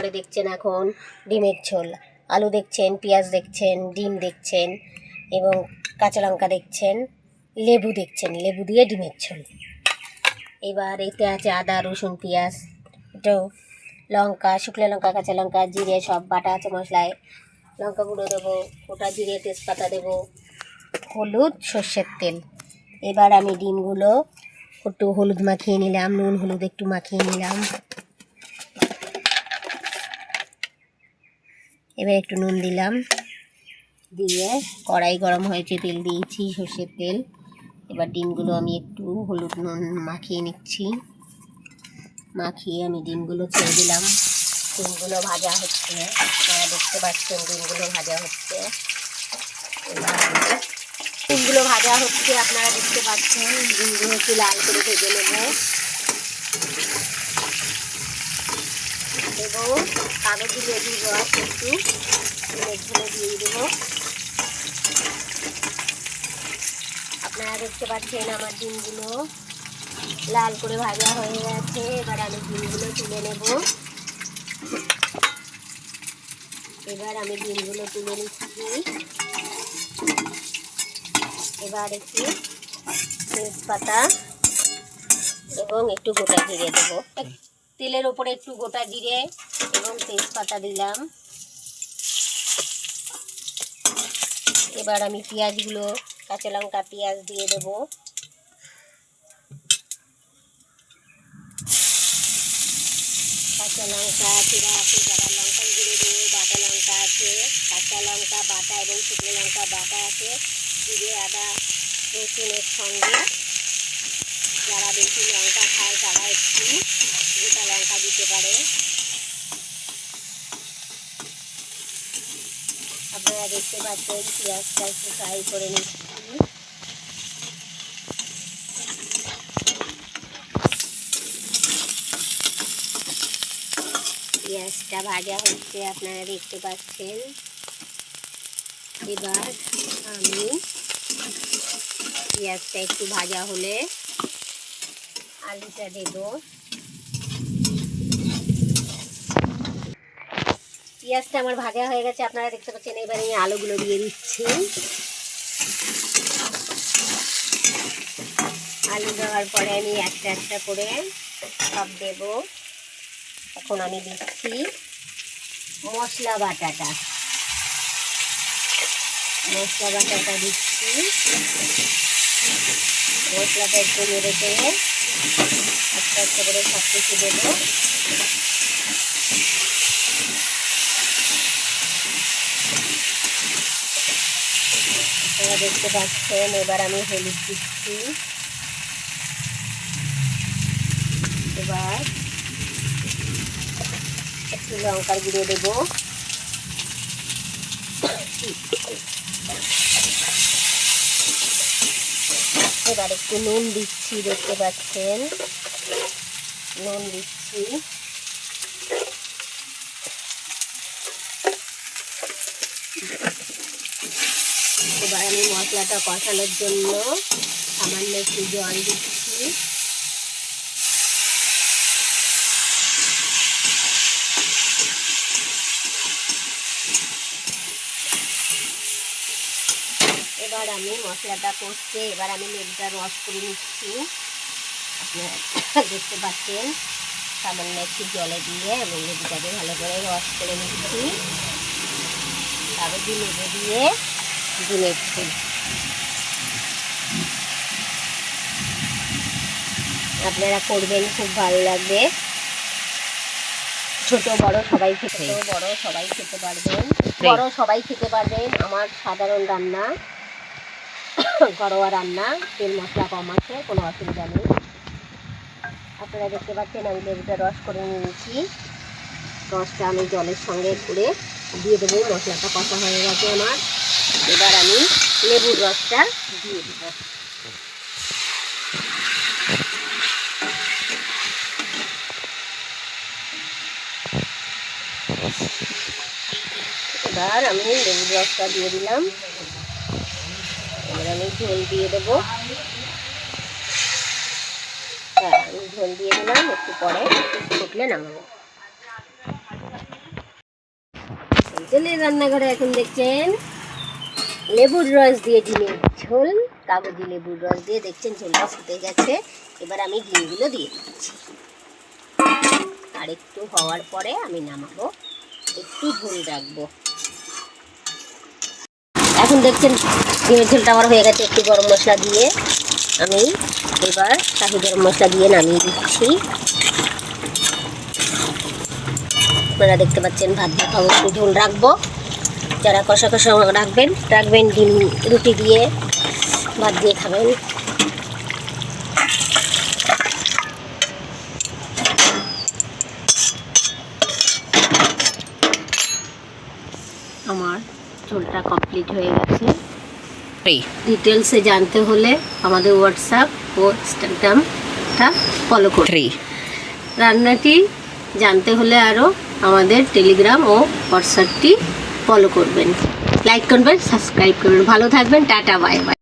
ঘরে দেখছেন এখন ডিমের ঝোল। আলু দেখছেন, পেঁয়াজ দেখছেন, ডিম দেখছেন এবং কাঁচা লঙ্কা দেখছেন, লেবু দেখছেন, লেবু দিয়ে ডিমের ঝোল। এবার এতে আছে আদা, রসুন, পেঁয়াজ, একটু লঙ্কা, শুকনো লঙ্কা, কাঁচা লঙ্কা, জিরে সব বাটা আছে মশলায়। লঙ্কা গুঁড়ো দেবো, গোটা জিরে, তেজপাতা দেবো, হলুদ, সর্ষের তেল। এবার আমি ডিমগুলো একটু হলুদ মাখিয়ে নিলাম, নুন হলুদ একটু মাখিয়ে নিলাম। এবার একটু নুন দিলাম, দিয়ে কড়াই গরম হয়েছে, তেল দিয়েছি, সর্ষের তেল। এবার ডিমগুলো আমি একটু হলুদ নুন মাখিয়ে নিচ্ছি, মাখিয়ে আমি ডিমগুলো ছেড়ে দিলাম। ডিমগুলো ভাজা হচ্ছে, আপনারা দেখতে পাচ্ছেন ডিমগুলো ভাজা হচ্ছে। এবার ডিমগুলো ভাজা হচ্ছে, আপনারা দেখতে পাচ্ছেন ডিমগুলো একটু লাল করে ভেজে নেব। দেবো কাগজি লেবুর রস, একটু ঝোলে দিয়ে দেবো। আপনারা দেখতে পাচ্ছেন আমার ডিমগুলো লাল করে ভাজা হয়ে গেছে। এবার আমি ডিমগুলো তুলে নেব। এবার আমি ডিমগুলো তুলে নিচ্ছি। এবার একটু তেজপাতা এবং একটু গোটা জিরে দেবো। তেলের ওপরে একটু গোটা জিরে এবং তেজপাতা দিলাম। এবার আমি পেঁয়াজগুলো, কাঁচা লঙ্কা, পেঁয়াজ দিয়ে দেবো। কাঁচা লঙ্কা চিরা আছে, যারা লঙ্কা গুঁড়ো দেবো, বাটা লঙ্কা আছে, কাঁচা লঙ্কা বাটা এবং শুকনো লঙ্কা বাটা আছে, জিরে, আদা, রসুনের সঙ্গে। যারা বেশি লঙ্কা খায় তারা একটু গোটা লঙ্কা দিতে পারে। আপনারা দেখতে পাচ্ছেন পেঁয়াজটা একটু ফ্রাই করে নিচ্ছি। পেঁয়াজটা ভাজা হচ্ছে, আপনারা দেখতে পাচ্ছেন। এবার আমি পেঁয়াজটা একটু ভাজা হলে আলুটা দেব। পেঁয়াজটা আমার ভাজা হয়ে গেছে, আপনারা দেখতে পাচ্ছেন। এবার আমি আলুগুলো দিয়ে দিচ্ছি। আলু দেওয়ার পরে আমি একটা একটা করে সব দেব। এখন আমি দিচ্ছি মশলা বাটাটা। মশলা বাটাটা দিচ্ছি। মশলাটা একটু নেড়ে চেড়ে একটা একটা করে সব কিছু দেবো। আপনারা দেখতে পাচ্ছেন। এবার আমি হলুদ দিচ্ছি। এবার একটু লঙ্কার গুঁড়ো দেবো। এবার একটু নুন দিচ্ছি, দেখতে পাচ্ছেন নুন দিচ্ছি। এবার আমি মশলাটা কষানোর জন্য সামান্য একটু জল দিচ্ছি। এবার আমি মশলাটা কষতে, এবার আমি লেবুটা রস করে নিচ্ছি। আপনারা দেখতে পাচ্ছেন সামান্য একটু জলে দিয়ে এবং লেবুটাকে ভালো করে রস করে নিচ্ছি। কাগজি লেবু দিয়ে ডিমের ঝোল। আপনারা করবেন, খুব ভালো লাগবে। ছোট বড় সবাই খেতে পারবেন। সবাই খেতে পারবেন। আমার সাধারণ রান্না, ঘরোয়া রান্না, তেল মশলা কম আছে, কোনো অসুবিধা নেই। আপনারা দেখতে পাচ্ছেন আমি লেবুটা রস করে নিয়েছি। রসটা আমি জলের সঙ্গে করে দিয়ে দেবো। মশলাটা কষা হয়ে গেছে আমার। এবার আমি লেবুর রসটা দিয়ে দেবো। এবার আমি লেবুর রসটা দিয়ে দিলাম। এবার আমি ঝোল দিয়ে দেবো। হ্যাঁ, আমি ঝোল দিয়ে দিলাম। একটু পরে ফুটলে নামাবো। ছেলের রান্নাঘরে এখন দেখছেন লেবুর রস দিয়ে ডিমের ঝোল, কাগজি লেবুর রস দিয়ে দেখছেন ঝোলটা ফুটে গেছে। এবার আমি ডিমগুলো দিয়ে দিচ্ছি, আর একটু হওয়ার পরে আমি নামাবো, একটু ঝোল রাখবো। এখন দেখছেন ডিমের ঝোলটা আমার হয়ে গেছে। একটু গরম মশলা দিয়ে আমি এবার শাহি গরম মশলা দিয়ে নামিয়ে দিচ্ছি। আপনারা দেখতে পাচ্ছেন ভাত দিয়ে খাবো, একটু ঝোল রাখবো। যারা কষা কষা রাখবেন ডিম রুটি দিয়ে ভাত দিয়ে খাবেন। আমার ঝোলটা কমপ্লিট হয়ে গেছে। ডিটেলসে জানতে হলে আমাদের হোয়াটসঅ্যাপ ও ইনস্টাগ্রামটা ফলো করুন। রান্নাটি জানতে হলে আরও আমাদের টেলিগ্রাম ও হোয়াটসঅ্যাপটি ফলো করবেন, লাইক করবেন, সাবস্ক্রাইব করবেন। ভালো থাকবেন, টাটা, বাই বাই।